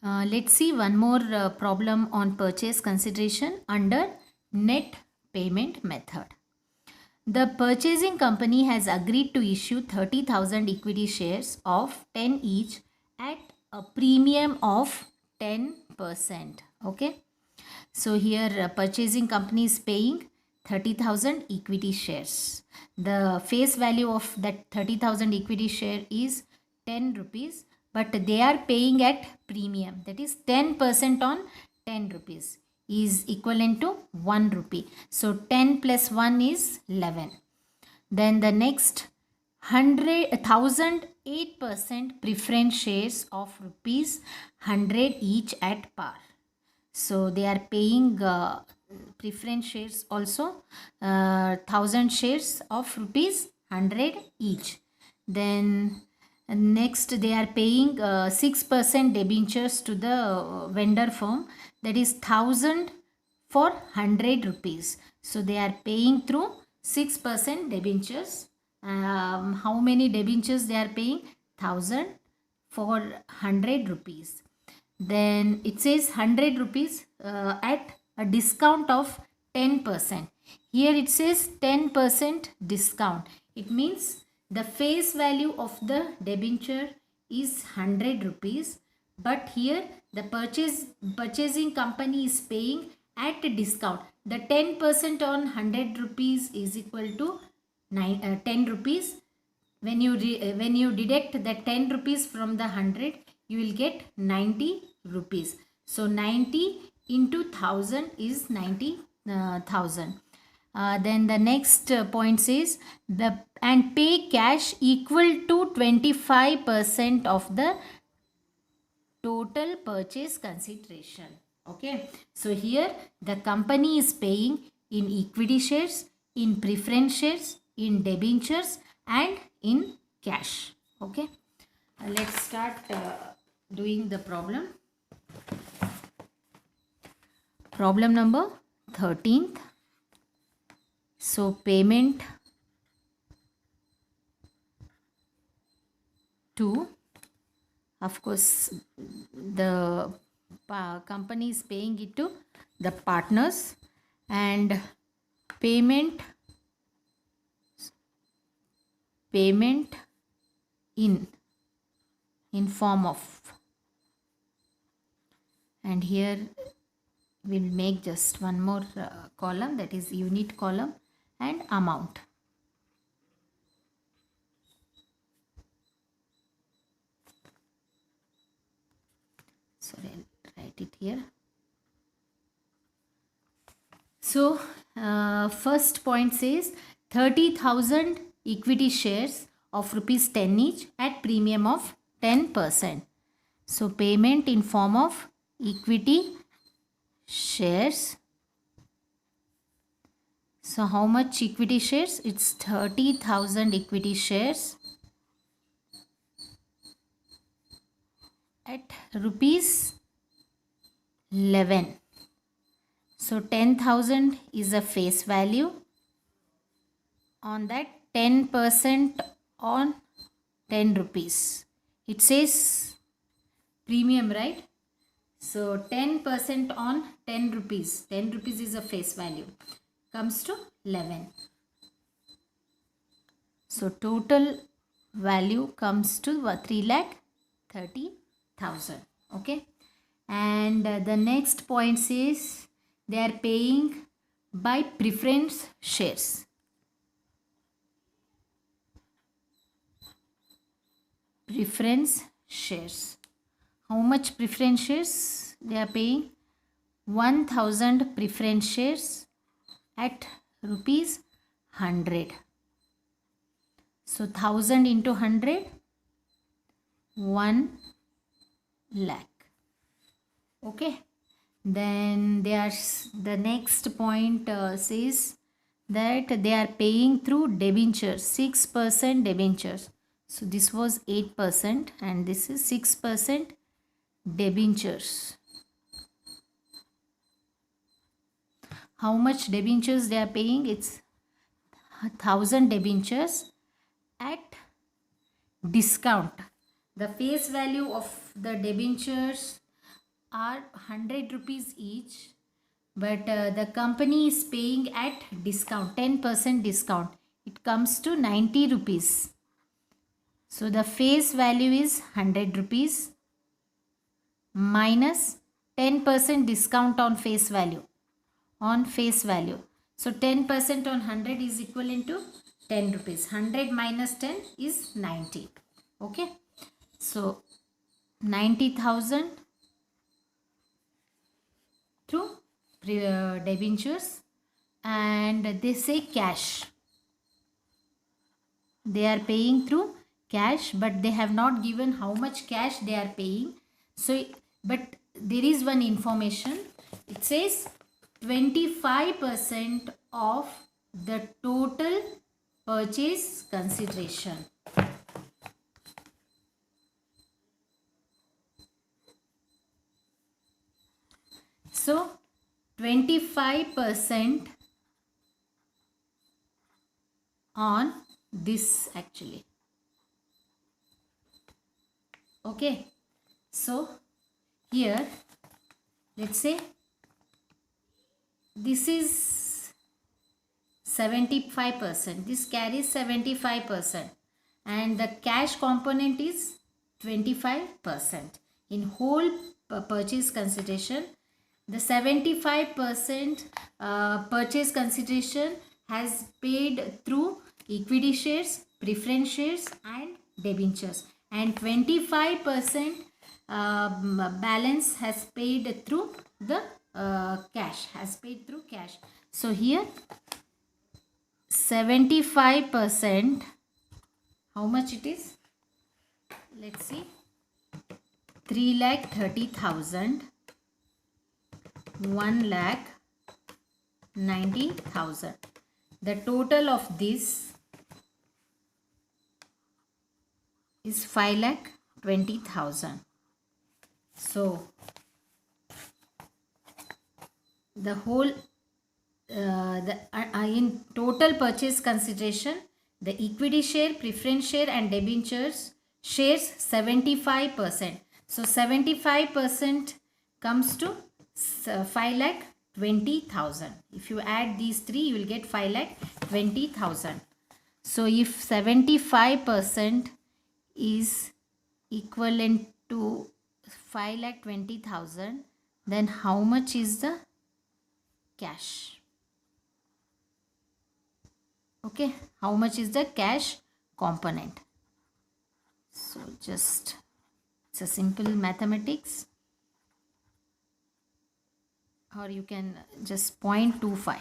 Let's see one more problem on purchase consideration under net payment method. The purchasing company has agreed to issue 30,000 equity shares of 10 each at a premium of 10%. Okay. So here purchasing company is paying 30,000 equity shares. The face value of that 30,000 equity share is 10 rupees, but they are paying at premium, that is 10% on 10 rupees is equivalent to 1 rupee. So 10 plus 1 is 11. Then the next 1,008% preference shares of rupees 100 each at par. So they are paying preference shares also, 1,000 shares of rupees 100 each. Then next they are paying 6% debentures to the vendor firm, that is 1,000 for 100 rupees. So they are paying through 6% debentures. How many debentures they are paying? 1,000 for 100 rupees. Then it says 100 rupees at a discount of 10%. Here it says 10% discount. It means the face value of the debenture is 100 rupees, but here the purchasing company is paying at a discount. The 10% on 100 rupees is equal to 10 rupees. When you deduct the 10 rupees from the 100, you will get 90 rupees. So 90 into 1000 is 90,000. Then the next point says the and pay cash equal to 25% of the total purchase consideration. Okay, so here the company is paying in equity shares, in preference shares, in debentures, and in cash. Okay, let's start doing the problem. Problem number 13th. So payment to, of course, the company is paying it to the partners, and payment in form of, and here we'll make just one more column, that is unit column, and amount. Sorry, I'll write it here. So first point says 30,000 equity shares of rupees 10 each at premium of 10%. So payment in form of equity shares. So how much equity shares? It's 30,000 equity shares at rupees 11. So 10,000 is a face value. On that 10% on 10 rupees. It says premium, right? So 10% on 10 rupees. 10 rupees is a face value. Comes to 11. So total value comes to 3,30,000. Okay. And the next point says they are paying by preference shares. Preference shares. How much preference shares they are paying? 1,000 preference shares at rupees 100. So 1,000 into 100, 1 lakh. Okay. Then the next point says that they are paying through debentures, 6% debentures. So this was 8% and this is 6% debentures. How much debentures they are paying? It's 1,000 debentures at discount. The face value of the debentures are 100 rupees each, but the company is paying at discount, 10% discount. It comes to 90 rupees. So the face value is 100 rupees minus 10% discount on face value. So 10% on 100 is equivalent to 10 rupees. 100 minus 10 is 90. Okay. So 90,000 through debentures, and they say cash. They are paying through cash, but they have not given how much cash they are paying. So, but there is one information. It says 25% of the total purchase consideration. So 25% on this actually. Okay. So here let's say this is 75%. This carries 75% and the cash component is 25%. In whole purchase consideration, the 75% purchase consideration has paid through equity shares, preference shares and debentures, and 25% balance has paid through the cash, So here 75%, how much it is? Let's see. 3,30,000, 1,90,000. The total of this is 5,20,000. So the whole in total purchase consideration, the equity share, preference share and debentures shares 75%. So 75% comes to 5,20,000. If you add these three, you will get 5,20,000. So if 75% is equivalent to 5,20,000, then how much is the cash? Okay, how much is the cash component? So just, it's a simple mathematics, or you can just 0.25.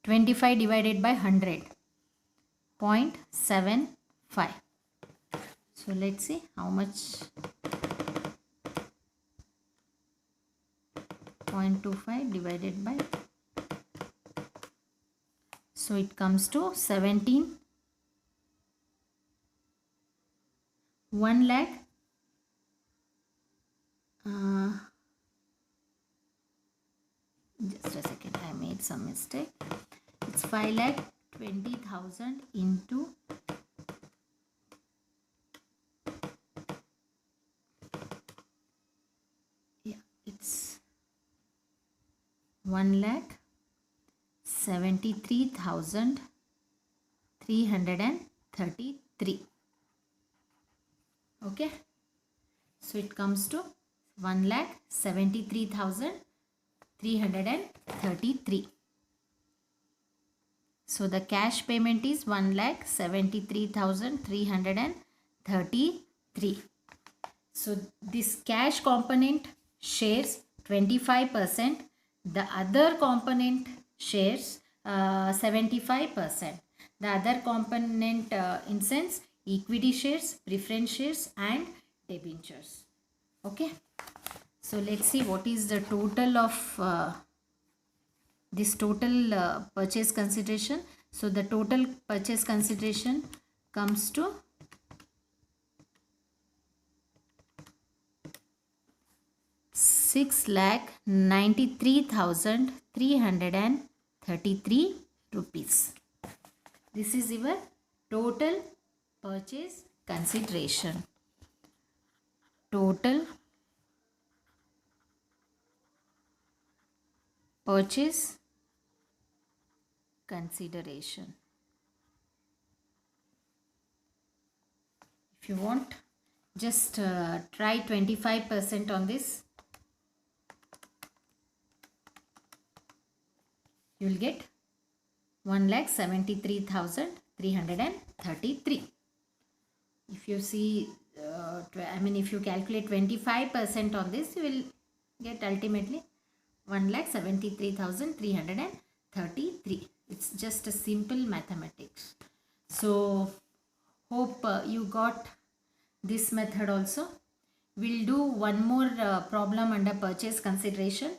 25 divided by 100, 0.75. So let's see how much. 0.25 divided by, so it comes to 17. 1 lakh just a second, I made some mistake. It's 5,20,000 into it's 1,73,333. Okay, so it comes to 1,73,333. So the cash payment is 1,73,333. So this cash component shares 25%. The other component shares 75%. The other component in sense equity shares, preference shares and debentures. Okay. So let's see what is the total of this total purchase consideration. So the total purchase consideration comes to 6,93,333 rupees. This is your total purchase consideration. Total purchase consideration. If you want, just try 25% on this. You will get 1,73,333. If you see, if you calculate 25% on this, you will get ultimately 1,73,333. It's just a simple mathematics. So hope you got this method also. We'll do one more problem under purchase consideration.